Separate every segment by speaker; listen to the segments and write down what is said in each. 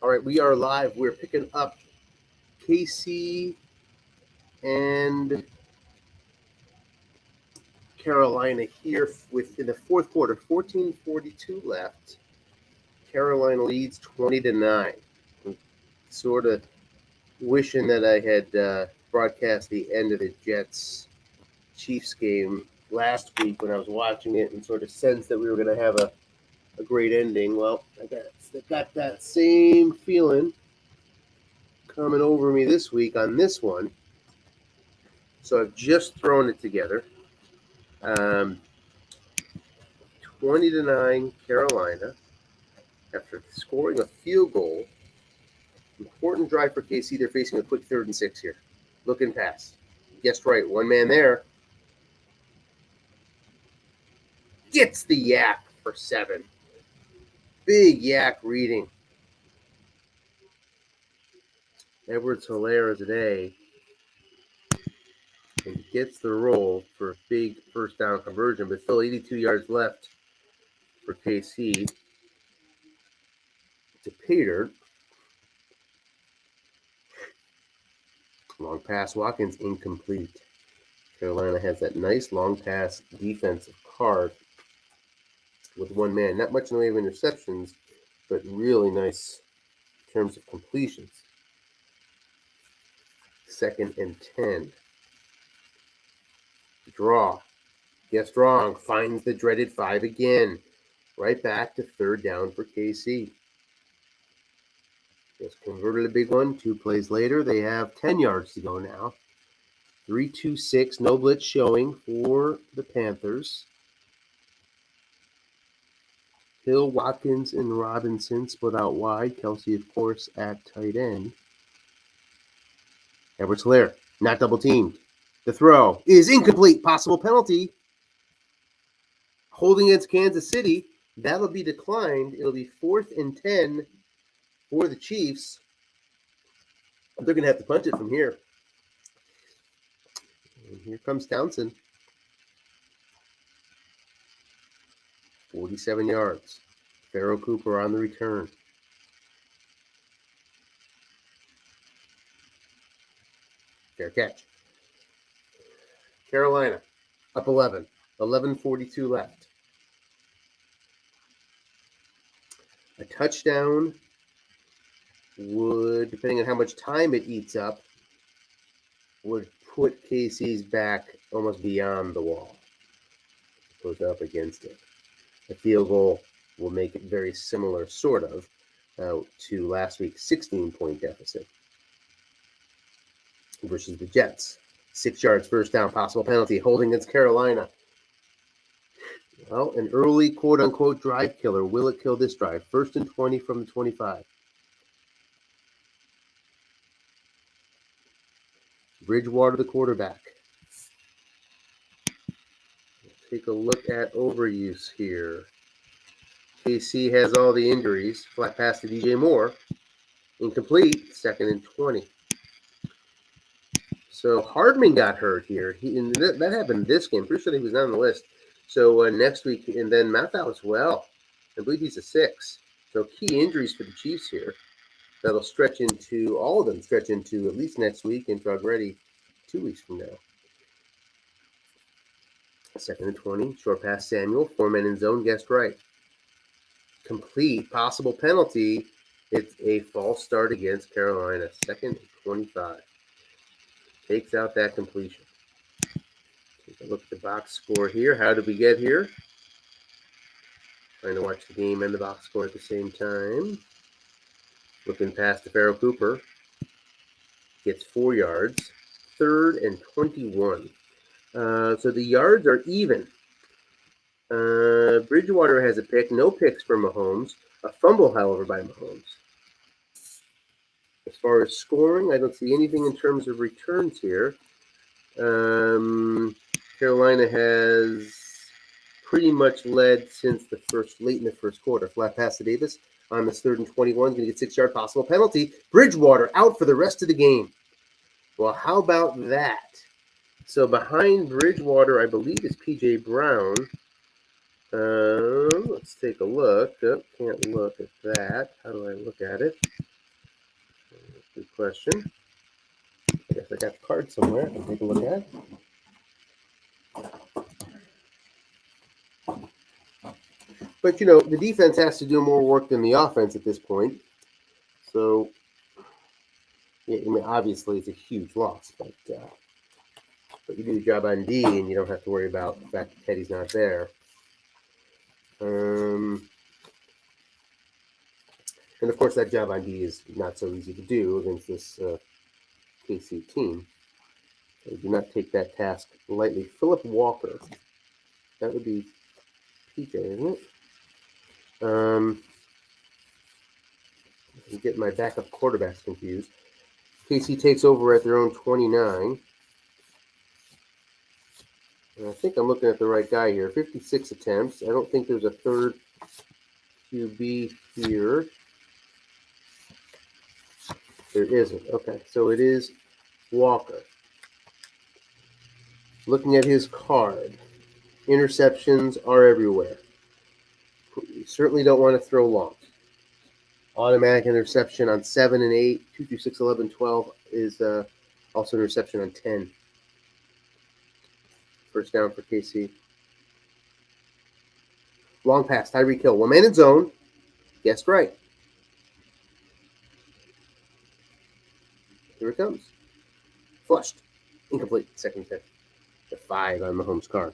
Speaker 1: All right, we are live. We're picking up KC and Carolina here within the fourth quarter. 14:42 left. Carolina leads 20-9. I'm sort of wishing that I had broadcast the end of the Jets-Chiefs game last week when I was watching it and sort of sensed that we were going to have a great ending. Well, I got that same feeling coming over me this week on this one. So I've just thrown it together. 20-9 Carolina after scoring a field goal. Important drive for KC. They're facing a quick 3rd and 6 here. Looking pass. Guessed right. One man there. Gets the yak for 7. Big yak reading. Edwards-Helaire today. And gets the roll for a big first down conversion, but still 82 yards left for KC. To Peter. Long pass, Watkins incomplete. Carolina has that nice long pass defensive card with one man. Not much in the way of interceptions, but really nice in terms of completions. 2nd and 10. Draw. Guessed wrong. Finds the dreaded 5 again. Right back to 3rd down for KC. Just converted a big one. 2 plays later, they have 10 yards to go now. 3-2-6. No blitz showing for the Panthers. Hill, Watkins, and Robinson split out wide. Kelsey, of course, at tight end. Edwards-Helaire, not double teamed. The throw is incomplete. Possible penalty. Holding against Kansas City. That'll be declined. It'll be 4th and 10 for the Chiefs. They're going to have to punt it from here. And here comes Townsend. 47 yards. Pharaoh Cooper on the return. Fair catch. Carolina up 11. 11:42 left. A touchdown would, depending on how much time it eats up, would put KC's back almost beyond the wall. Goes up against it. A field goal will make it very similar, sort of, to last week's 16-point deficit versus the Jets. 6 yards, first down, possible penalty, holding against Carolina. Well, an early quote-unquote drive killer. Will it kill this drive? 1st and 20 from the 25. Bridgewater, the quarterback. Take a look at overuse here. KC has all the injuries. Flat pass to DJ Moore. Incomplete. 2nd and 20. So Hardman got hurt here. That happened this game. Pretty sure he was not on the list. So next week, and then Mathau as well. I believe he's a 6. So key injuries for the Chiefs here. That'll stretch into, all of them stretch into at least next week and drug ready 2 weeks from now. 2nd and 20. Short pass Samuel. 4 men in zone. Guessed right. Complete. Possible penalty. It's a false start against Carolina. 2nd and 25. Takes out that completion. Take a look at the box score here. How did we get here? Trying to watch the game and the box score at the same time. Looking past to Pharaoh Cooper. Gets 4 yards. 3rd and 21. So the yards are even. Bridgewater has a pick. No picks for Mahomes. A fumble, however, by Mahomes. As far as scoring, I don't see anything in terms of returns here. Carolina has pretty much led since late in the first quarter. Flat pass to Davis on this 3rd and 21. Going to get 6-yard possible penalty. Bridgewater out for the rest of the game. Well, how about that? So behind Bridgewater, I believe, is P.J. Brown. Let's take a look. Oh, can't look at that. How do I look at it? Good question. I guess I got the card somewhere. I'll take a look at it. But, the defense has to do more work than the offense at this point. So, yeah, obviously it's a huge loss, but you do your job on D, and you don't have to worry about the fact that Teddy's not there. And of course, that job on D is not so easy to do against this KC team. So do not take that task lightly. Philip Walker. That would be PJ, isn't it? I'm getting my backup quarterbacks confused. KC takes over at their own 29. And I think I'm looking at the right guy here. 56 attempts. I don't think there's a third QB here. There isn't. Okay, so it is Walker. Looking at his card, interceptions are everywhere. You certainly don't want to throw long. Automatic interception on 7 and 8, 2 through 6, 11, 12 is also interception on 10. First down for KC. Long pass, Tyreek Hill. One man in zone. Guessed right. Here it comes. Flushed. Incomplete. Second tip. The 5 on Mahomes' card.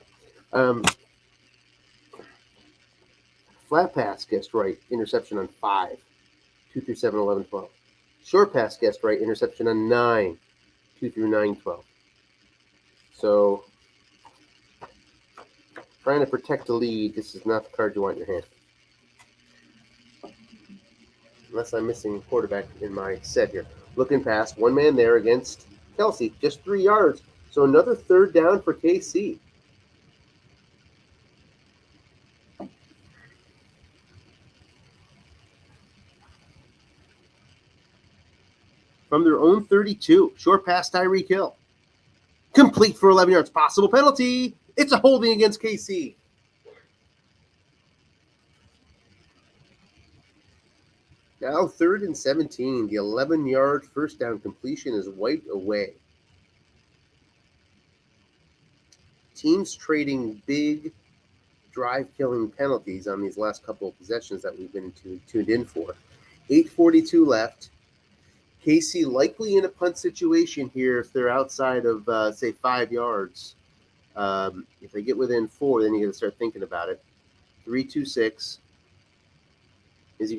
Speaker 1: Flat pass, guessed right. Interception on 5. 2 through 7, 11, 12. Short pass, guessed right. Interception on 9. 2 through 9, 12. So, trying to protect the lead, this is not the card you want in your hand. Unless I'm missing a quarterback in my set here. Looking past, one man there against Kelsey, just 3 yards. So another third down for KC. From their own 32, short pass Tyreek Hill. Complete for 11 yards. Possible penalty. It's a holding against KC. Now 3rd and 17. The 11-yard first down completion is wiped away. Teams trading big drive-killing penalties on these last couple of possessions that we've been tuned in for. 8:42 left. KC likely in a punt situation here if they're outside of, say, 5 yards. If they get within 4, then you got to start thinking about it. 3-2-6. Is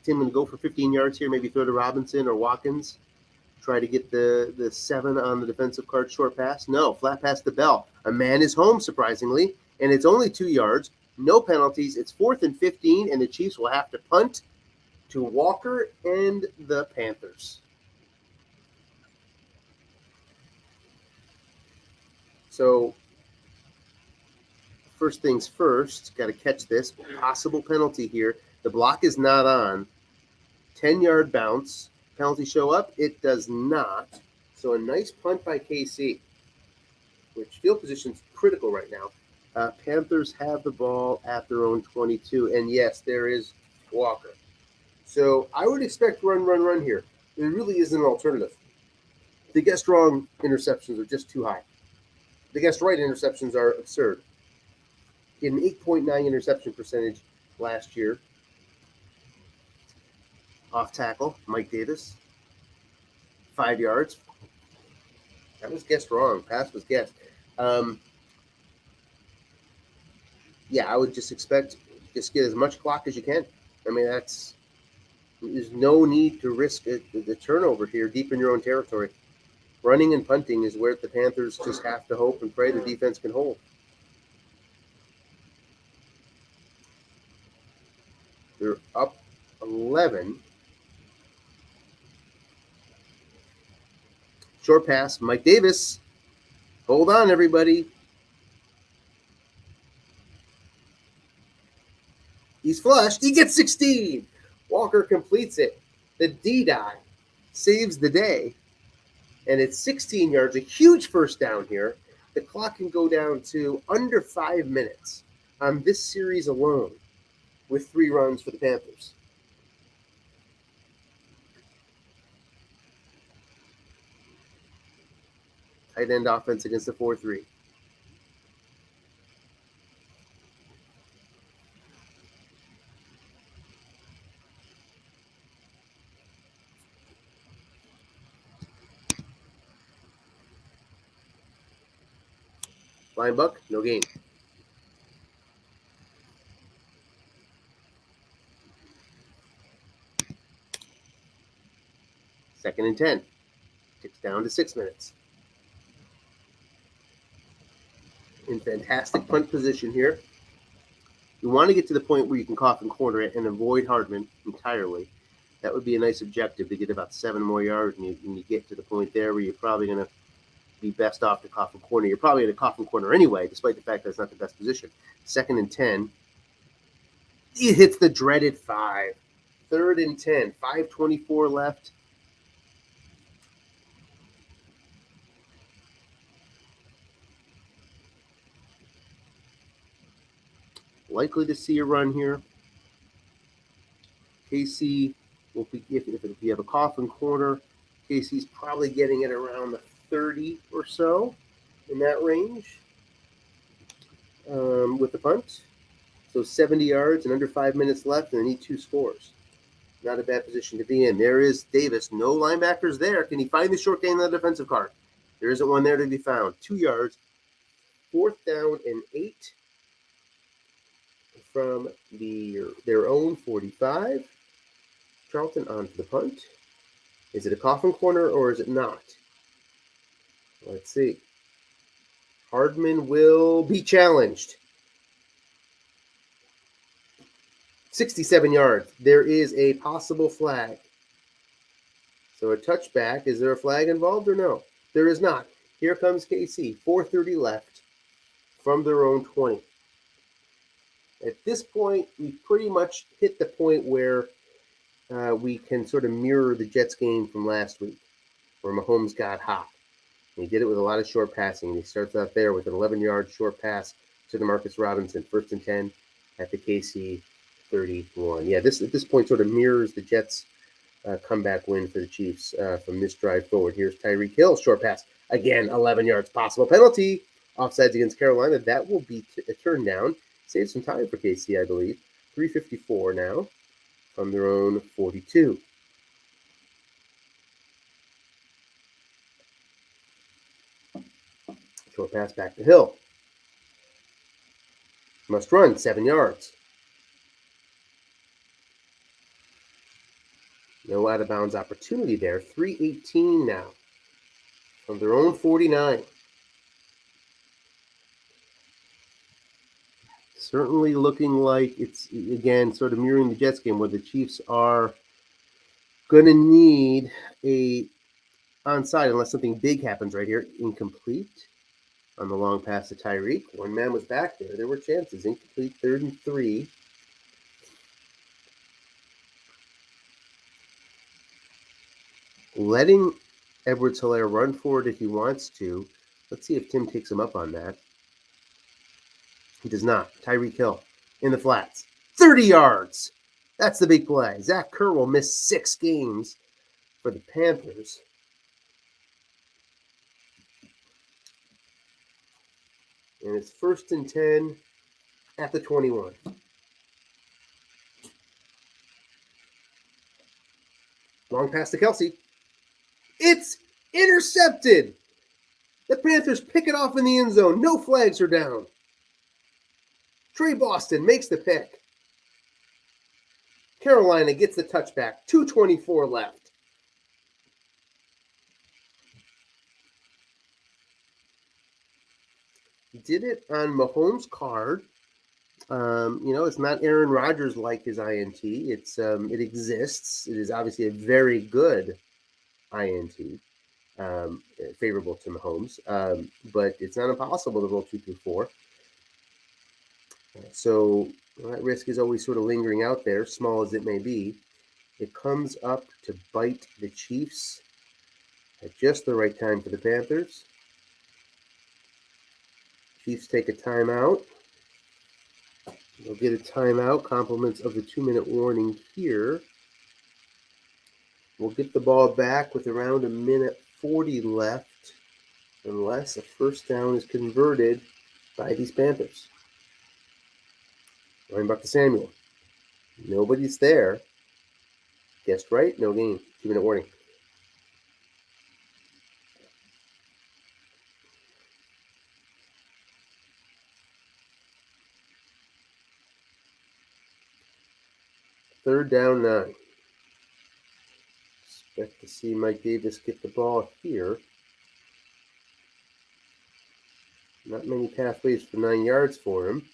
Speaker 1: Tim going to go for 15 yards here? Maybe throw to Robinson or Watkins? Try to get the 7 on the defensive card short pass? No, flat pass to Bell. A man is home, surprisingly, and it's only 2 yards. No penalties. It's 4th and 15, and the Chiefs will have to punt to Walker and the Panthers. So, first things first, got to catch this. Possible penalty here. The block is not on. 10-yard bounce. Penalty show up? It does not. So a nice punt by KC, which field position's critical right now. Panthers have the ball at their own 22. And yes, there is Walker. So I would expect run here. There really isn't an alternative. The guessed wrong interceptions are just too high. The guessed right interceptions are absurd. He had an 8.9 interception percentage last year. Off tackle, Mike Davis. 5 yards. That was guessed wrong. Pass was guessed. Yeah, I would just expect just get as much clock as you can. I mean, there's no need to risk the turnover here deep in your own territory. Running and punting is where the Panthers just have to hope and pray the defense can hold. They're up 11. Short pass, Mike Davis. Hold on, everybody. He's flushed. He gets 16. Walker completes it. The D-die saves the day. And it's 16 yards, a huge first down here. The clock can go down to under 5 minutes on this series alone with 3 runs for the Panthers. tight end offense against the 4-3. Flying buck, no gain. Second and 10. Ticks down to 6 minutes. In fantastic punt position here. You want to get to the point where you can coffin corner it and avoid Hardman entirely. That would be a nice objective to get about 7 more yards, and you get to the point there where you're probably going to be best off to coffin corner. You're probably in a coffin corner anyway, despite the fact that it's not the best position. Second and 10. It hits the dreaded 5. Third and 10. 5:24 left. Likely to see a run here. KC will be, if you have a coffin corner, KC's probably getting it around the 30 or so, in that range, with the punt. So 70 yards and under 5 minutes left, and they need 2 scores. Not a bad position to be in. There is Davis. No linebackers there. Can he find the short gain on the defensive card? There isn't one there to be found. 2 yards. 4th down and 8 from their own 45. Charlton on for the punt. Is it a coffin corner or is it not? Let's see. Hardman will be challenged. 67 yards. There is a possible flag. So a touchback. Is there a flag involved or no? There is not. Here comes KC. 4:30 left from their own 20. At this point, we've pretty much hit the point where we can sort of mirror the Jets game from last week, where Mahomes got hot. And he did it with a lot of short passing. And he starts out there with an 11-yard short pass to Demarcus Robinson, 1st and 10 at the KC 31. Yeah, this at this point sort of mirrors the Jets' comeback win for the Chiefs from this drive forward. Here's Tyreek Hill, short pass. Again, 11 yards, possible penalty. Offsides against Carolina. That will be a turn down. Save some time for KC, I believe. 3:54 now from their own 42. Short pass back to Hill. Must run, 7 yards. No out of bounds opportunity there. 3:18 now from their own 49. Certainly looking like it's, again, sort of mirroring the Jets game where the Chiefs are going to need a onside unless something big happens right here. Incomplete on the long pass to Tyreek. One man was back there. There were chances. Incomplete, 3rd and 3. Letting Edwards-Helaire run forward if he wants to. Let's see if Tim takes him up on that. He does not. Tyreek Hill in the flats. 30 yards. That's the big play. Zach Kerr will miss 6 games for the Panthers. And it's 1st and 10 at the 21. Long pass to Kelsey. It's intercepted. The Panthers pick it off in the end zone. No flags are down. Trey Boston makes the pick. Carolina gets the touchback. 2:24 left. Did it on Mahomes' card. It's not Aaron Rodgers like his INT. It exists. It is obviously a very good INT, favorable to Mahomes. But it's not impossible to roll 2-4. So that risk is always sort of lingering out there, small as it may be. It comes up to bite the Chiefs at just the right time for the Panthers. Chiefs take a timeout. They'll get a timeout, compliments of the 2-minute warning here. We'll get the ball back with around 1:40 left unless a first down is converted by these Panthers. Running back to Samuel. Nobody's there. Guessed right, no gain. 2-minute warning. Third down, 9. Expect to see Mike Davis get the ball here. Not many pathways for 9 yards for him.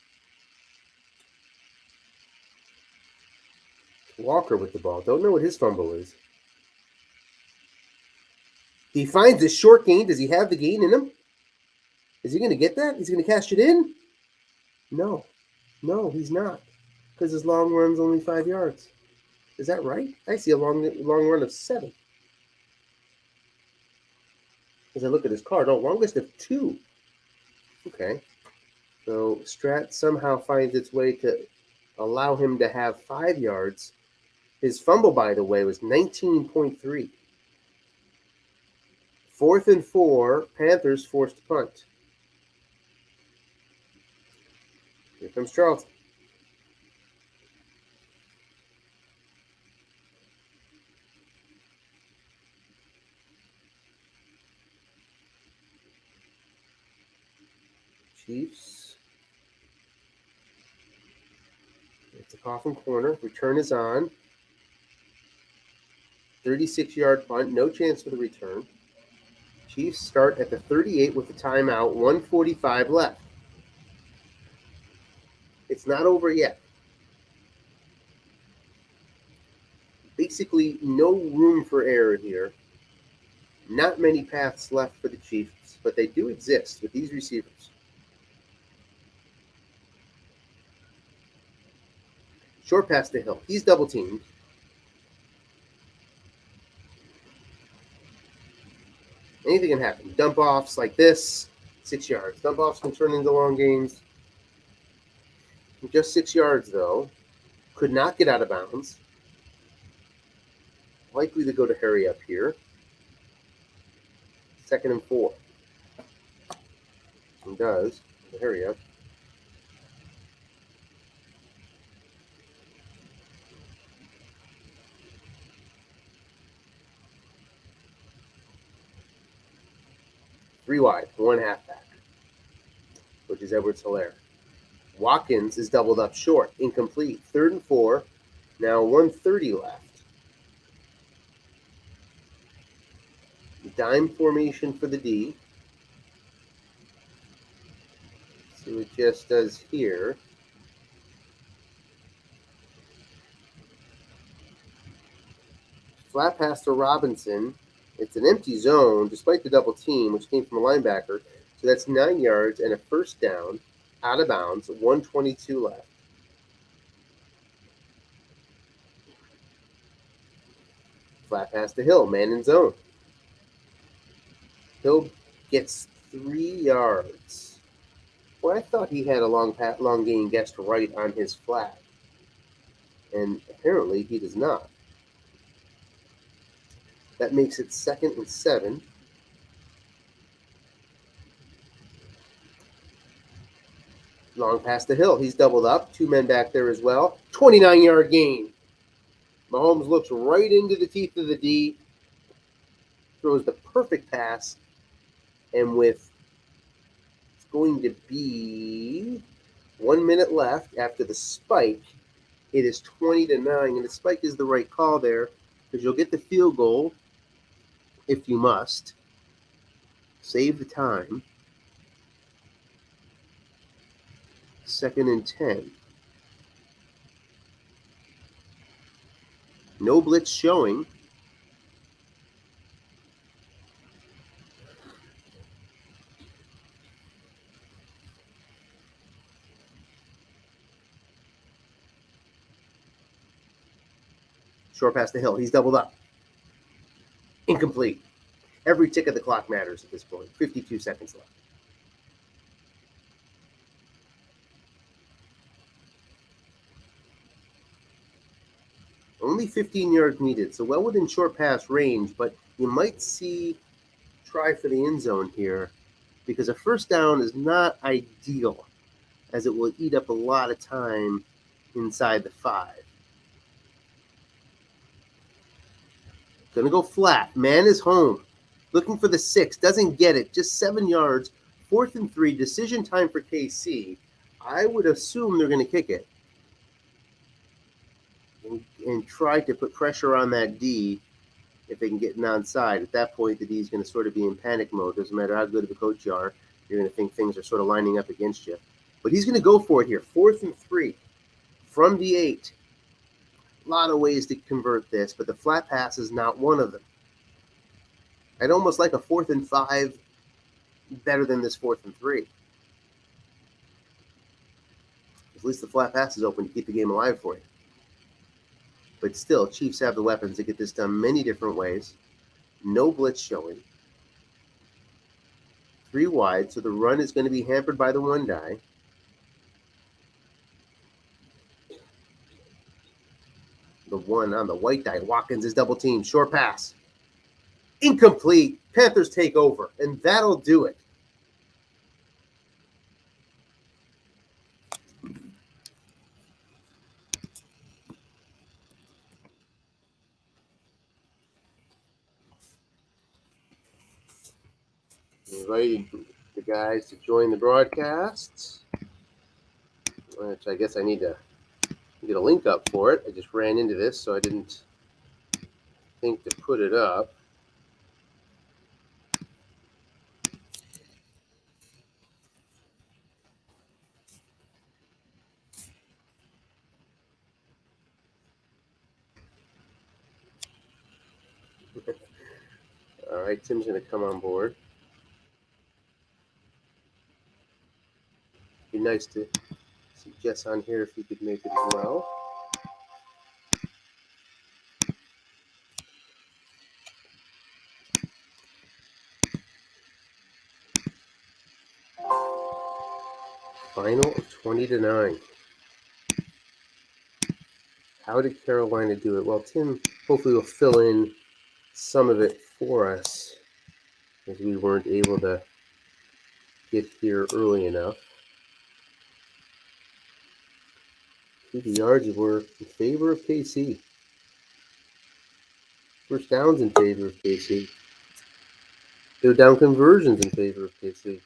Speaker 1: Walker with the ball. Don't know what his fumble is. He finds a short gain. Does he have the gain in him? Is he going to get that? He's going to cash it in? No. No, he's not. Because his long run's only 5 yards. Is that right? I see a long run of 7. As I look at his card, longest of 2. Okay. So Strat somehow finds its way to allow him to have 5 yards. His fumble, by the way, was 19.3. 4th and 4, Panthers forced to punt. Here comes Charlton. Chiefs. It's a coffin corner. Return is on. 36-yard punt. No chance for the return. Chiefs start at the 38 with the timeout. 1:45 left. It's not over yet. Basically, no room for error here. Not many paths left for the Chiefs, but they do exist with these receivers. Short pass to Hill. He's double teamed. Anything can happen. Dump offs like this, 6 yards. Dump offs can turn into long gains. Just 6 yards, though. Could not get out of bounds. Likely to go to hurry up here. 2nd and 4. He does. Hurry up. Three wide, 1 halfback, which is Edwards-Helaire. Watkins is doubled up short, incomplete. 3rd and 4. Now 1:30 left. Dime formation for the D. See what Jess does here. Flat pass to Robinson. It's an empty zone, despite the double team, which came from a linebacker. So that's 9 yards and a first down, out of bounds, 1:22 left. Flat pass to Hill, man in zone. Hill gets 3 yards. Well, I thought he had a long gain guessed right on his flat. And apparently he does not. That makes it 2nd and 7. Long pass to Hill. He's doubled up. 2 men back there as well. 29-yard gain. Mahomes looks right into the teeth of the D. Throws the perfect pass. And with it's going to be 1 minute left after the spike, it is 20-9. And the spike is the right call there because you'll get the field goal if you must. Save the time. 2nd and 10. No blitz showing. Short pass to Hill. He's doubled up. Incomplete. Every tick of the clock matters at this point. 52 seconds left. Only 15 yards needed, so well within short pass range, but you might see try for the end zone here because a first down is not ideal, as it will eat up a lot of time inside the 5. Gonna go flat. Man is home. Looking for the 6. Doesn't get it. Just 7 yards. 4th and 3. Decision time for KC. I would assume they're going to kick it and try to put pressure on that D if they can get an onside. At that point, the D is going to sort of be in panic mode. Doesn't matter how good of a coach you are. You're going to think things are sort of lining up against you. But he's going to go for it here. 4th and 3 from the 8. A lot of ways to convert this, but the flat pass is not one of them. I'd almost like a 4th and 5 better than this 4th and 3. At least the flat pass is open to keep the game alive for you. But still, Chiefs have the weapons to get this done many different ways. No blitz showing. 3 wide, so the run is going to be hampered by the 1 die. The 1 on the white die. Watkins is double teamed. Short pass. Incomplete. Panthers take over, and that'll do it. Invite the guys to join the broadcast, which I guess I need to get a link up for it. I just ran into this, so I didn't think to put it up. All right, Tim's going to come on board. Be nice to see Jess on here if he could make it as well. Final of 20-9. How did Carolina do it? Well, Tim hopefully will fill in some of it for us, as we weren't able to get here early enough. The yards were in favor of KC. First downs in favor of KC. Third down conversions in favor of KC.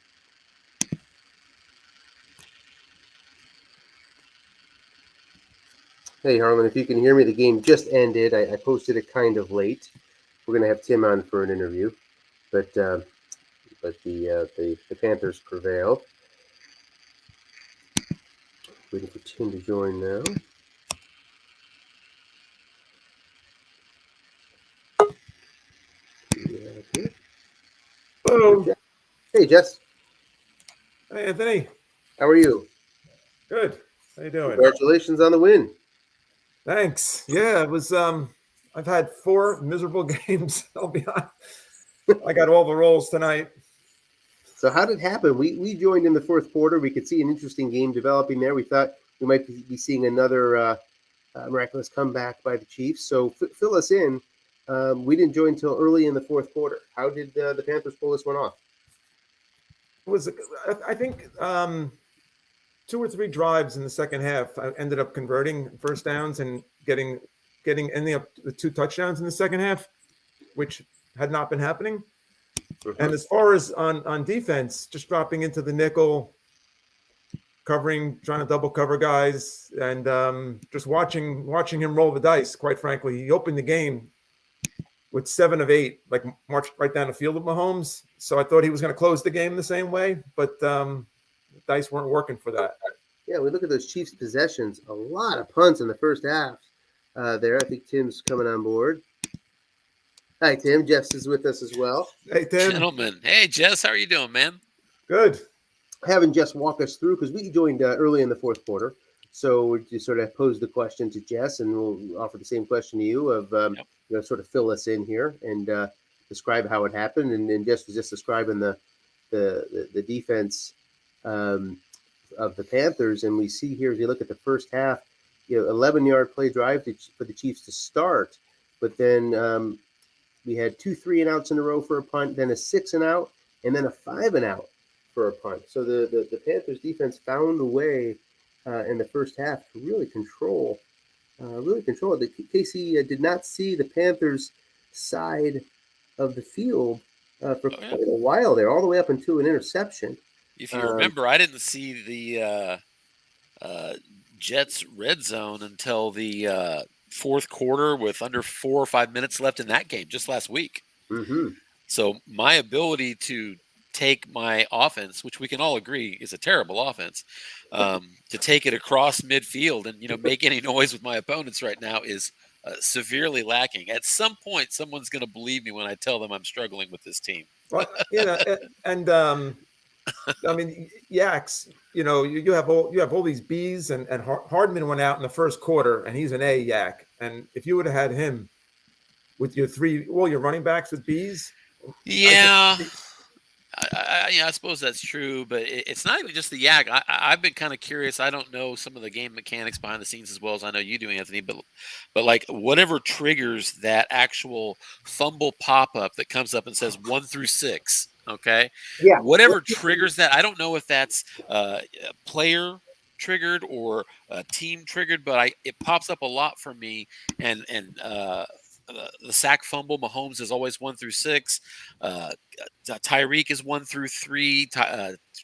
Speaker 1: Hey, Harlan, if you can hear me, the game just ended. I posted it kind of late. We're going to have Tim on for an interview, but the Panthers prevailed. Waiting for Tim to join now.
Speaker 2: Hello.
Speaker 1: Hey, Jess.
Speaker 2: Hey, Anthony.
Speaker 1: How are you?
Speaker 2: Good. How you doing?
Speaker 1: Congratulations on the win.
Speaker 2: Thanks. Yeah, it was. I've had 4 miserable games. I'll be honest. I got all the roles tonight.
Speaker 1: So how did it happen? We joined in the 4th quarter. We could see an interesting game developing there. We thought we might be seeing another miraculous comeback by the Chiefs. So fill us in. We didn't join until early in the 4th quarter. How did the Panthers pull this one off?
Speaker 2: It was, I think, 2 or 3 drives in the second half. I ended up converting first downs and ending up with 2 touchdowns in the second half, which had not been happening. Mm-hmm. And as far as on defense, just dropping into the nickel, trying to double cover guys, and just watching him roll the dice. Quite frankly, he opened the game with 7 of 8, like marched right down the field with Mahomes. So I thought he was going to close the game the same way, but the dice weren't working for that.
Speaker 1: Yeah, we look at those Chiefs possessions. A lot of punts in the first half there. I think Tim's coming on board. Hi, Tim. Jess is with us as well.
Speaker 2: Hey, Tim.
Speaker 3: Gentlemen. Hey, Jess. How are you doing, man?
Speaker 2: Good.
Speaker 1: Having Jess walk us through, because we joined early in the 4th quarter. So we just sort of posed the question to Jess, and we'll offer the same question to you of, sort of fill us in here and describe how it happened. And Jess was just describing the defense of the Panthers. And we see here, if you look at the first half, 11-yard play drive for the Chiefs to start. But then we had 2 3-and-outs in a row for a punt, then a 6-and-out, and then a 5-and-out. for a punt. So the Panthers defense found a way in the first half to really control it. Casey did not see the Panthers side of the field for quite a while there, all the way up into an interception.
Speaker 3: If you remember, I didn't see the Jets red zone until the fourth quarter with under 4 or 5 minutes left in that game just last week.
Speaker 1: Mm-hmm.
Speaker 3: So my ability to take my offense, which we can all agree is a terrible offense, to take it across midfield and make any noise with my opponents right now is severely lacking. At some point, someone's going to believe me when I tell them I'm struggling with this team.
Speaker 2: Well, and I mean, Yaks, you have all these Bs, and Hardman went out in the first quarter, and he's an A Yak. And if you would have had him with your running backs with Bs,
Speaker 3: yeah. I suppose that's true, but it's not even just the Yak. I've been kind of curious. I don't know some of the game mechanics behind the scenes as well as I know you do, Anthony. But like whatever triggers that actual fumble pop up that comes up and says 1 through 6, okay?
Speaker 1: Yeah.
Speaker 3: Whatever triggers that, I don't know if that's player triggered or team triggered, but it pops up a lot for me. And the sack fumble, Mahomes is always 1 through 6. Tyreek is 1 through 3.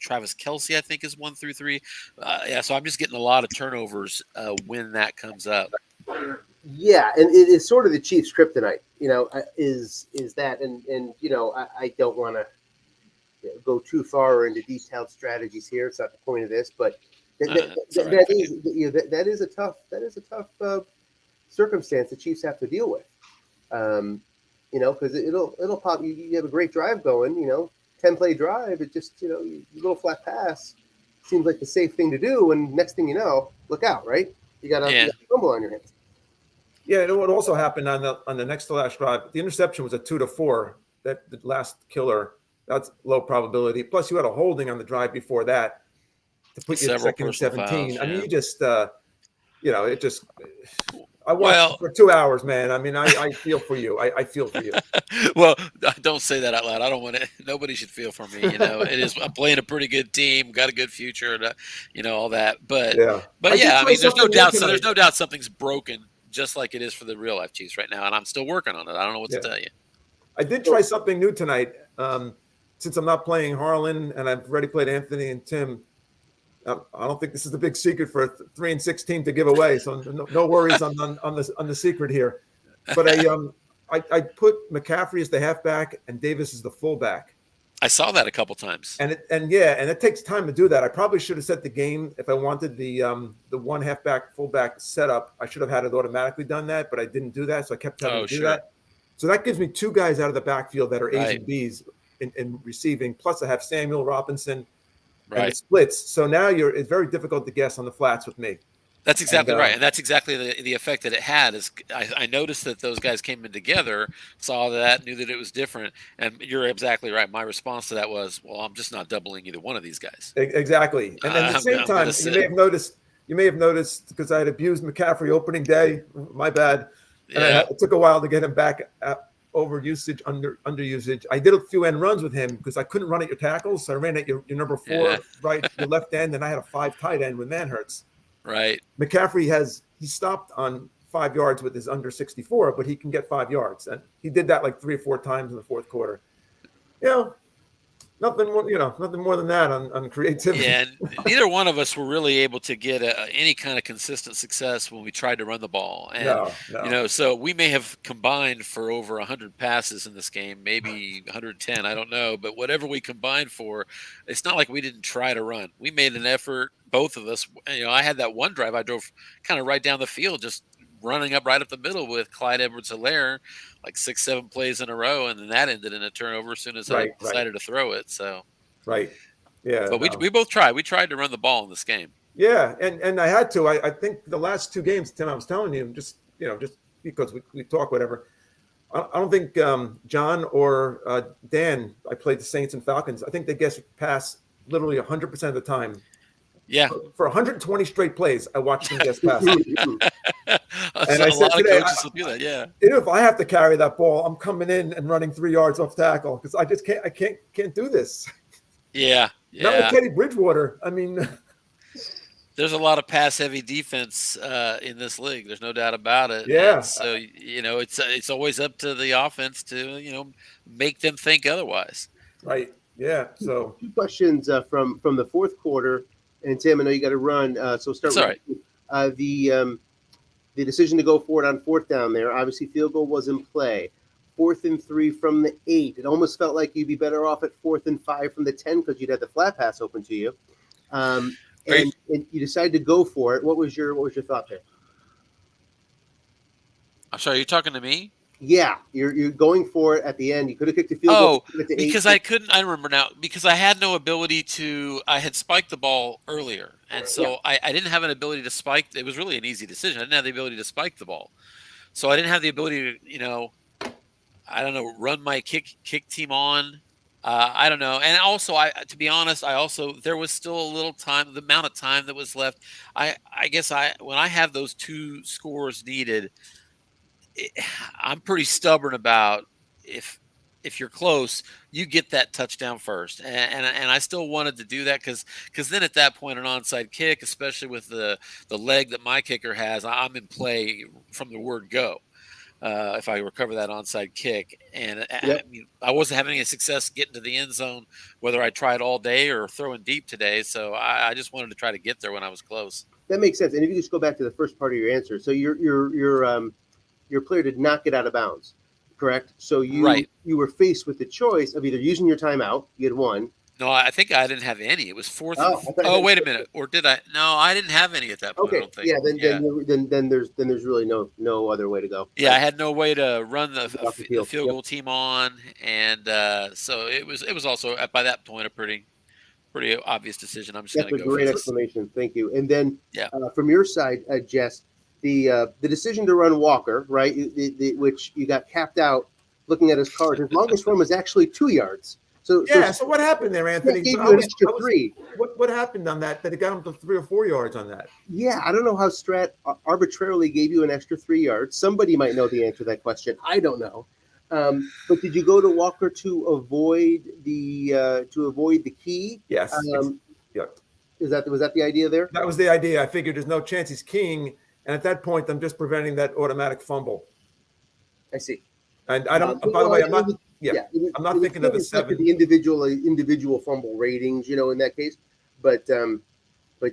Speaker 3: Travis Kelce, I think, is 1 through 3. So I'm just getting a lot of turnovers when that comes up.
Speaker 1: Yeah, and it is sort of the Chiefs' kryptonite, is that, and I don't want to go too far into detailed strategies here. It's not the point of this, but that is a tough circumstance the Chiefs have to deal with. Because it'll pop. You have a great drive going, 10-play drive. It just, a little flat pass seems like the safe thing to do. And next thing you know, look out, right? You got a fumble on your hands.
Speaker 2: Yeah, what also happened on the next to last drive, the interception was a 2-4. That the last killer, that's low probability. Plus, you had a holding on the drive before that to put you second and 17.
Speaker 3: Fouls, yeah.
Speaker 2: I mean, you just, it just. I watched for 2 hours, man. I mean, I feel for you. I feel for you.
Speaker 3: Well, don't say that out loud. I don't want to. Nobody should feel for me. It is. I'm playing a pretty good team. Got a good future. All that. But I mean, there's no doubt. So there's no doubt something's broken, just like it is for the real life Chiefs right now. And I'm still working on it. I don't know what to tell you.
Speaker 2: I did try something new tonight. Since I'm not playing Harlan and I've already played Anthony and Tim. I don't think this is a big secret for a 3-6 team to give away, so no worries on the secret here. But I put McCaffrey as the halfback and Davis as the fullback.
Speaker 3: I saw that a couple times.
Speaker 2: And it takes time to do that. I probably should have set the game if I wanted the one halfback fullback setup. I should have had it automatically done that, but I didn't do that, so I kept having to do that. So that gives me 2 guys out of the backfield that are A's and B's in receiving. Plus, I have Samuel Robinson. And it splits. So now it's very difficult to guess on the flats with me.
Speaker 3: That's exactly right. And that's exactly the effect that it had. Is I noticed that those guys came in together, saw that, knew that it was different. And you're exactly right. My response to that was, well, I'm just not doubling either one of these guys.
Speaker 2: Exactly. And at the same time, you may have noticed because I had abused McCaffrey opening day. My bad. And it took a while to get him back over usage, under usage. I did a few end runs with him because I couldn't run at your tackles. So I ran at your number 4, right, your left end, and I had a 5 tight end with Manhurts.
Speaker 3: Right.
Speaker 2: McCaffrey he stopped on 5 yards with his under 64, but he can get 5 yards. And he did that like 3 or 4 times in the fourth quarter. Nothing more than that on creativity.
Speaker 3: Yeah, and neither one of us were really able to get any kind of consistent success when we tried to run the ball. And,
Speaker 2: no.
Speaker 3: So we may have combined for over 100 passes in this game, maybe 110, I don't know. But whatever we combined for, it's not like we didn't try to run. We made an effort, both of us. I had that one drive I drove kind of right down the field, just running right up the middle with Clyde Edwards-Helaire, like 6-7 plays in a row, and then that ended in a turnover as soon as I decided to throw it. So but we both tried. We tried to run the ball in this game.
Speaker 2: Yeah, and I had to. I think the last 2 games, Tim, I was telling you, just because we talk whatever. I don't think John or Dan. I played the Saints and Falcons. I think they guess pass literally 100% of the time.
Speaker 3: Yeah.
Speaker 2: For 120 straight plays, I watched them guess pass.
Speaker 3: And I said today, coaches will do that. Yeah.
Speaker 2: If I have to carry that ball, I'm coming in and running 3 yards off tackle because I just can't do this.
Speaker 3: Yeah.
Speaker 2: Not with
Speaker 3: Yeah.
Speaker 2: Teddy Bridgewater. I mean,
Speaker 3: There's a lot of pass heavy defense in this league. There's no doubt about it. And
Speaker 2: yeah,
Speaker 3: so, it's always up to the offense to, make them think otherwise.
Speaker 2: right. Yeah. So
Speaker 1: Two questions from the fourth quarter, and Tim, I know you got to run, so start
Speaker 3: That's
Speaker 1: with
Speaker 3: all right.
Speaker 1: you. The decision to go for it on fourth down there. Obviously, field goal was in play. 4th and 3 from the 8. It almost felt like you'd be better off at 4th and 5 from the 10 because you'd had the flat pass open to you. And you decided to go for it. What was your thought there?
Speaker 3: I'm sorry, you're talking to me?
Speaker 1: Yeah, you're going for it at the end. You could have kicked the field goal.
Speaker 3: Because I couldn't. I remember now. Because I had no ability to. I had spiked the ball earlier, and so I didn't have an ability to spike. It was really an easy decision. I didn't have the ability to spike the ball, so I didn't have the ability to, I don't know, run my kick team on. I don't know. And also, to be honest, there was still a little time. The amount of time that was left. I guess when I have those 2 scores needed, I'm pretty stubborn about if you're close, you get that touchdown first, and I still wanted to do that because then at that point an onside kick, especially with the leg that my kicker has, I'm in play from the word go. If I recover that onside kick, and I wasn't having any success getting to the end zone, whether I tried all day or throwing deep today. So I just wanted to try to get there when I was close.
Speaker 1: That makes sense. And if you just go back to the first part of your answer, so your player did not get out of bounds, correct? So you were faced with the choice of either using your timeout, you had one.
Speaker 3: No, I think I didn't have any. It was 4th. Wait a minute. Or did I? No, I didn't have any at that point.
Speaker 1: Okay.
Speaker 3: I don't think.
Speaker 1: Then there's really no other way to go.
Speaker 3: Yeah, I had no way to run the field goal team on, and so it was also by that point a pretty obvious decision. I'm just going to go.
Speaker 1: That's a great explanation. Thank you. And then
Speaker 3: yeah,
Speaker 1: from your side, Jess, the decision to run Walker, right, which you got capped out looking at his card. His longest run was actually 2 yards. So
Speaker 2: what happened there, Anthony?
Speaker 1: Gave you an extra 3.
Speaker 2: What happened on that it got him to 3 or 4 yards on that?
Speaker 1: Yeah, I don't know how Strat arbitrarily gave you an extra 3 yards. Somebody might know the answer to that question. I don't know. But did you go to Walker to avoid the key?
Speaker 2: Yes.
Speaker 1: Yeah. Was that the idea there?
Speaker 2: That was the idea. I figured there's no chance he's keying, and at that point, I'm just preventing that automatic fumble.
Speaker 1: I see.
Speaker 2: And I don't. By the way, I'm not. I'm not thinking of the 7.
Speaker 1: The individual fumble ratings, in that case. But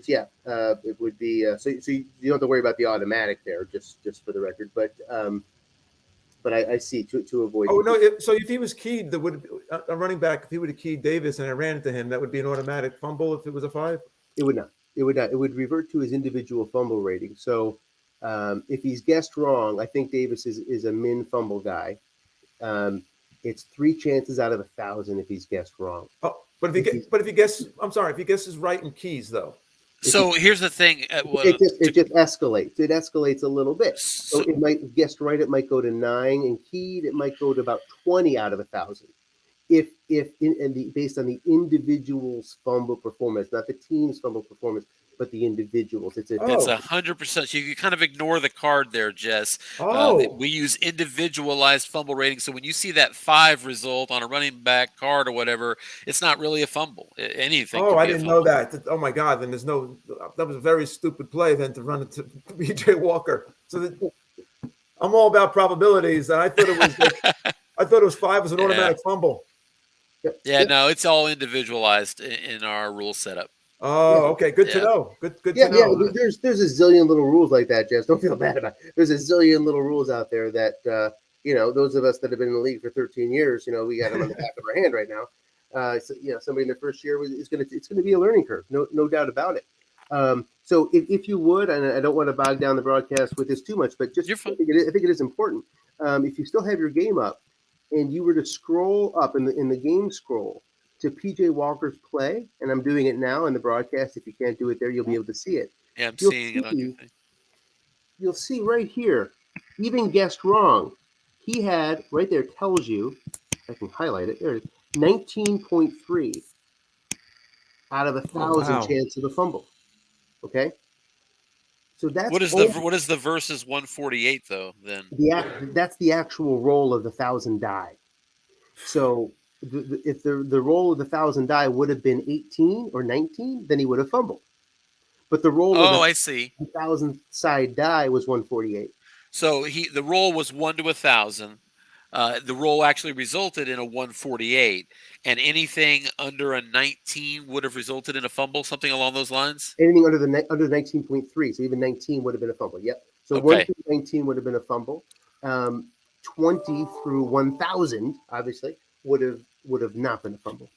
Speaker 1: yeah, it would be so you don't have to worry about the automatic there, just for the record. But I see to avoid.
Speaker 2: Oh no! So if he was keyed, that would a running back. If he would have keyed Davis and I ran into him, that would be an automatic fumble. If it was a 5,
Speaker 1: it would not. It would not. It would revert to his individual fumble rating. So if he's guessed wrong, I think Davis is a min fumble guy. It's 3 chances out of 1,000 if he's guessed wrong.
Speaker 2: Oh, but if he guesses right in keys though.
Speaker 3: So here's the thing.
Speaker 1: It just escalates. It escalates a little bit. So it might guessed right. It might go to 9, and keyed it might go to about 20 out of 1,000. If based on the individual's fumble performance, not the team's fumble performance, but the individuals. It's
Speaker 3: 100%. So you kind of ignore the card there, Jess. We use individualized fumble rating. So when you see that 5 result on a running back card or whatever, it's not really a fumble. Anything.
Speaker 2: Oh, I didn't know that. Oh my God! Then that was a very stupid play then to run it to BJ Walker. So I'm all about probabilities, and I thought it was 5 was an automatic fumble.
Speaker 3: Yeah, no, it's all individualized in our rule setup.
Speaker 2: Oh, okay. Good to know. Good to know.
Speaker 1: Yeah, there's a zillion little rules like that, Jess. Don't feel bad about it. There's a zillion little rules out there that, those of us that have been in the league for 13 years, we got them on the back of our hand right now. Somebody in their first year it's going to be a learning curve. No doubt about it. So if you would, and I don't want to bog down the broadcast with this too much, but just I think it is important. If you still have your game up and you were to scroll up in the game scroll to PJ Walker's play, and I'm doing it now in the broadcast. If you can't do it there, you'll be able to see it.
Speaker 3: Yeah, I'm seeing it on your thing.
Speaker 1: You'll see right here, even guessed wrong. He had right there tells you, I can highlight it. There it is, 19.3 out of 1,000 chance of a fumble. Okay, so that's
Speaker 3: what is the versus 148 though? Then
Speaker 1: that's the actual roll of the 1,000 die. So if the roll of the 1,000 die would have been 18 or 19, then he would have fumbled. But the roll of
Speaker 3: Oh,
Speaker 1: the
Speaker 3: I see.
Speaker 1: 1,000 side die was 148.
Speaker 3: So the roll was 1 to 1,000. The roll actually resulted in a 148, and anything under a 19 would have resulted in a fumble, something along those lines.
Speaker 1: Anything under 19.3, so even 19 would have been a fumble. Yep. So 1
Speaker 3: Okay.
Speaker 1: through 19 would have been a fumble. 20 through 1,000 obviously would have not been a fumble.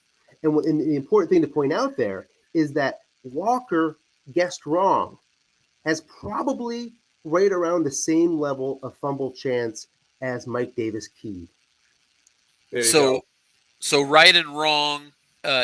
Speaker 1: And the important thing to point out there is that Walker guessed wrong has probably right around the same level of fumble chance as Mike Davis keyed.
Speaker 2: There you
Speaker 3: So
Speaker 2: go.
Speaker 3: so right and wrong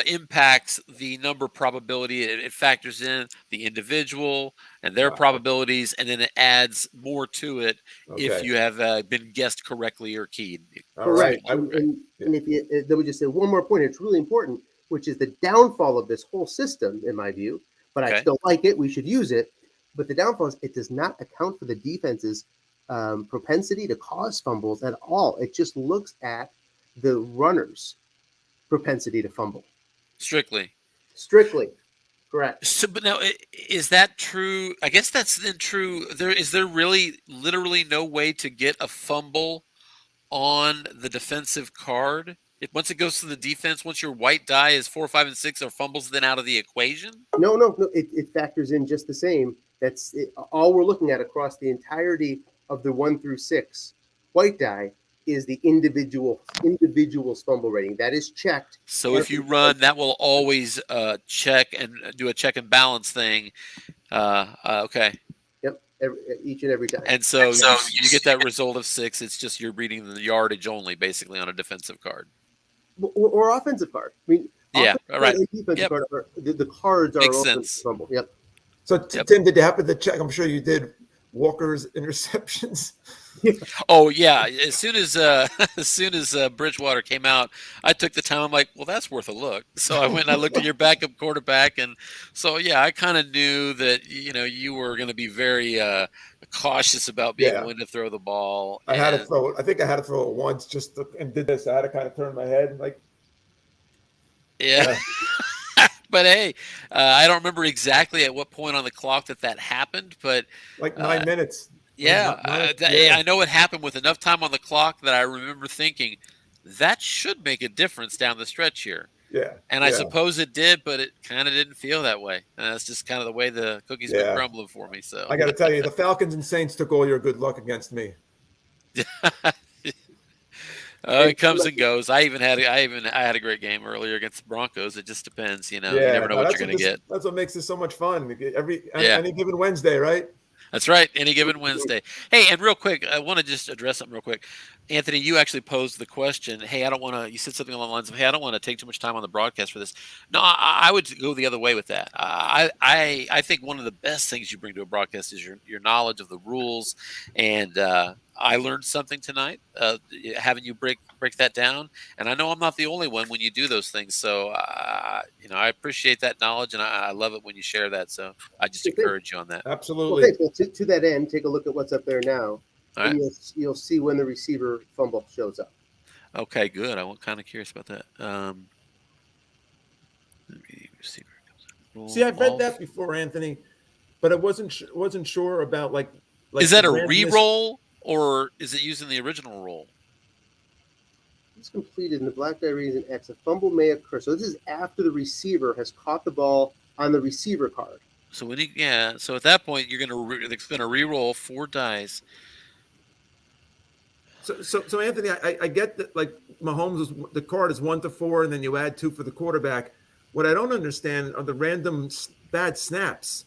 Speaker 3: impacts the number probability. It factors in the individual and their
Speaker 2: Wow.
Speaker 3: probabilities, and then it adds more to it if
Speaker 2: Okay.
Speaker 3: you have been guessed correctly or keyed.
Speaker 2: All
Speaker 1: Correct.
Speaker 2: right.
Speaker 1: And if you, then we just say one more point, it's really important, which is the downfall of this whole system, in my view, but I
Speaker 3: Okay.
Speaker 1: still like it. We should use it. But the downfall is it does not account for the defense's propensity to cause fumbles at all. It just looks at the runner's propensity to fumble.
Speaker 3: Strictly.
Speaker 1: Correct.
Speaker 3: So, but now, is that true? I guess that's then true. Is there really literally no way to get a fumble on the defensive card? If once it goes to the defense, once your white die is 4, 5, and 6 are fumbles, then out of the equation?
Speaker 1: No. It factors in just the same. That's it. All we're looking at across the entirety of the 1 through 6 white die is the individual fumble rating. That is checked.
Speaker 3: So if you run, that will always check and do a check and balance thing. Okay.
Speaker 1: Yep, each and every time.
Speaker 3: And so you get that result of 6. It's just you're reading the yardage only, basically, on a defensive card.
Speaker 1: Or offensive card. I mean,
Speaker 3: Yeah, all right.
Speaker 1: Defensive
Speaker 3: Yep.
Speaker 1: card the cards are
Speaker 3: Makes
Speaker 1: open
Speaker 3: sense.
Speaker 1: fumble. Yep.
Speaker 2: So
Speaker 3: Yep.
Speaker 2: Tim, did you happen to check? I'm sure you did. Walker's interceptions.
Speaker 3: Oh yeah. As soon as Bridgewater came out, I took the time. I'm like, well, that's worth a look. So I went and I looked at your backup quarterback, and so yeah, I kind of knew that you were going to be very cautious about being willing to throw the ball.
Speaker 2: I had to throw it. I think I had to throw it once and did this. I had to kind of turn my head like.
Speaker 3: Yeah. But hey, I don't remember exactly at what point on the clock that happened, but
Speaker 2: like 9 minutes.
Speaker 3: Yeah,
Speaker 2: Yeah.
Speaker 3: I know it happened with enough time on the clock that I remember thinking that should make a difference down the stretch here.
Speaker 2: Yeah.
Speaker 3: And I suppose it did, but it kind of didn't feel that way. And that's just kind of the way the cookie's been crumbling for me. So
Speaker 2: I got to tell you, the Falcons and Saints took all your good luck against me.
Speaker 3: It comes and goes. I had a great game earlier against the Broncos. It just depends, you never know what you're going to get.
Speaker 2: That's what makes this so much fun. Any given Wednesday, right?
Speaker 3: That's right. Any given Wednesday. Hey, and real quick, I want to just address something real quick. Anthony, you actually posed the question. Hey, you said something along the lines of, hey, I don't want to take too much time on the broadcast for this. No, I would go the other way with that. I think one of the best things you bring to a broadcast is your knowledge of the rules. And I learned something tonight, having you break that down. And I know I'm not the only one when you do those things. So, I appreciate that knowledge, and I love it when you share that. So I just encourage you on that.
Speaker 2: Absolutely.
Speaker 1: Well, to that end, take a look at what's up there now.
Speaker 3: All right.
Speaker 1: And you'll see when the receiver fumble shows up.
Speaker 3: Okay, good. I'm kind of curious about that.
Speaker 2: See, I've read that before, Anthony, but I wasn't sure about like
Speaker 3: is that a re-roll or is it using the original roll?
Speaker 1: It's completed in the black die reads an X. A fumble may occur. So this is after the receiver has caught the ball on the receiver card.
Speaker 3: So so at that point it's gonna re-roll 4 dice.
Speaker 2: So Anthony, I get that like Mahomes the card is 1 to 4, and then you add 2 for the quarterback. What I don't understand are the random bad snaps.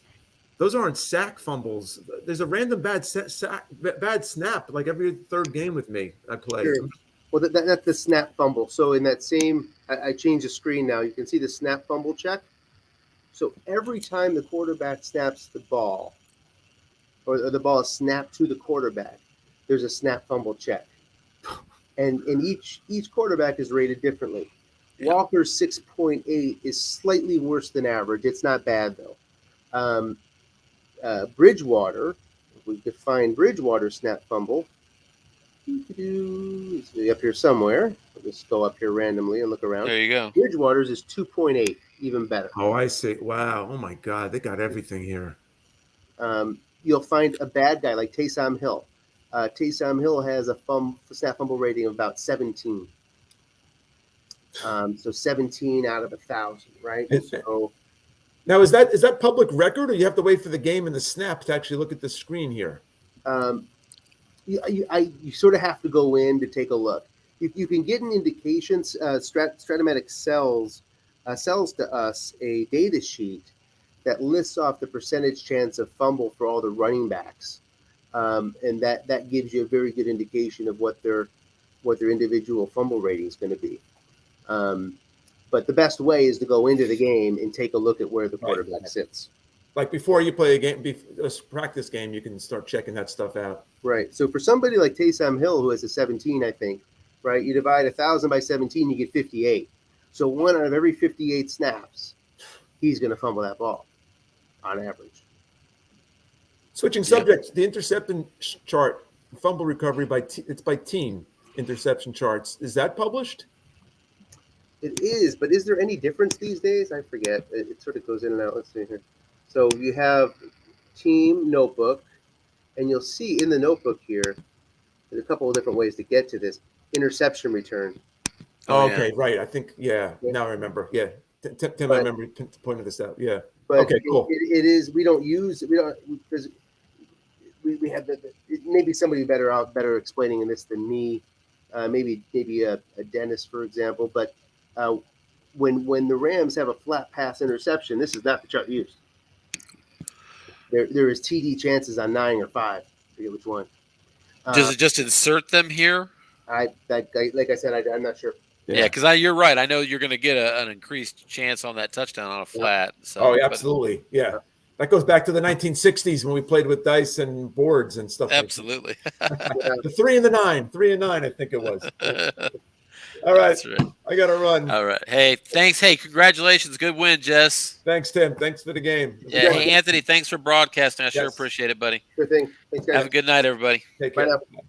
Speaker 2: Those aren't sack fumbles. There's a random bad snap like every third game with me. I play.
Speaker 1: Sure. Well, that's the snap fumble. So in that same, I changed the screen now. You can see the snap fumble check. So every time the quarterback snaps the ball, or the ball is snapped to the quarterback, there's a snap fumble check. And each quarterback is rated differently. Yeah. Walker's 6.8 is slightly worse than average. It's not bad, though. Bridgewater, if we could find Bridgewater snap fumble, it's up here somewhere. Just go up here randomly and look around.
Speaker 3: There you go.
Speaker 1: Bridgewater's is 2.8, even better.
Speaker 2: Oh, I see. Wow. Oh my God, they got everything here.
Speaker 1: You'll find a bad guy like Taysom Hill. Taysom Hill has a snap fumble rating of about 17. So 17 out of 1,000, right? So
Speaker 2: now is that public record, or you have to wait for the game and the snap to actually look at the screen here?
Speaker 1: You sort of have to go in to take a look. You can get an indication. Stratomatic sells to us a data sheet that lists off the percentage chance of fumble for all the running backs, and that gives you a very good indication of what their individual fumble rating is going to be. But the best way is to go into the game and take a look at where the quarterback sits.
Speaker 2: Like before you play a practice game, you can start checking that stuff out.
Speaker 1: Right. So for somebody like Taysom Hill, who has a 17, I think, right, you divide 1,000 by 17, you get 58. So 1 out of every 58 snaps, he's going to fumble that ball on average.
Speaker 2: Switching subjects, the interception chart, fumble recovery it's by team interception charts. Is that published?
Speaker 1: It is, but is there any difference these days? I forget. It sort of goes in and out. Let's see here. So you have team notebook, and you'll see in the notebook here, there's a couple of different ways to get to this. Interception return.
Speaker 2: Okay, right. I think, now I remember. Yeah. Tim, I remember pointing this out. Yeah.
Speaker 1: But
Speaker 2: okay, cool.
Speaker 1: It is, we don't, because we have maybe somebody better explaining this than me. Maybe a Dennis, for example. But when the Rams have a flat pass interception, this is not the chart used. There is TD chances on 9 or 5. I forget which one.
Speaker 3: Does it just insert them here?
Speaker 1: Like I said, I'm not sure.
Speaker 3: Yeah, because you're right. I know you're going to get an increased chance on that touchdown on a flat. So,
Speaker 2: absolutely. Yeah. That goes back to the 1960s when we played with dice and boards and stuff.
Speaker 3: Absolutely.
Speaker 2: The 3 and the 9. 3 and 9, I think it was. All right. Right. I got to run.
Speaker 3: All right. Hey, thanks. Hey, congratulations. Good win, Jess.
Speaker 2: Thanks, Tim. Thanks for the game.
Speaker 3: Yeah. Hey, Anthony, thanks for broadcasting. I sure appreciate it, buddy.
Speaker 1: Good thing. Thanks, guys.
Speaker 3: Have a good night, everybody.
Speaker 2: Take care.
Speaker 1: Bye now.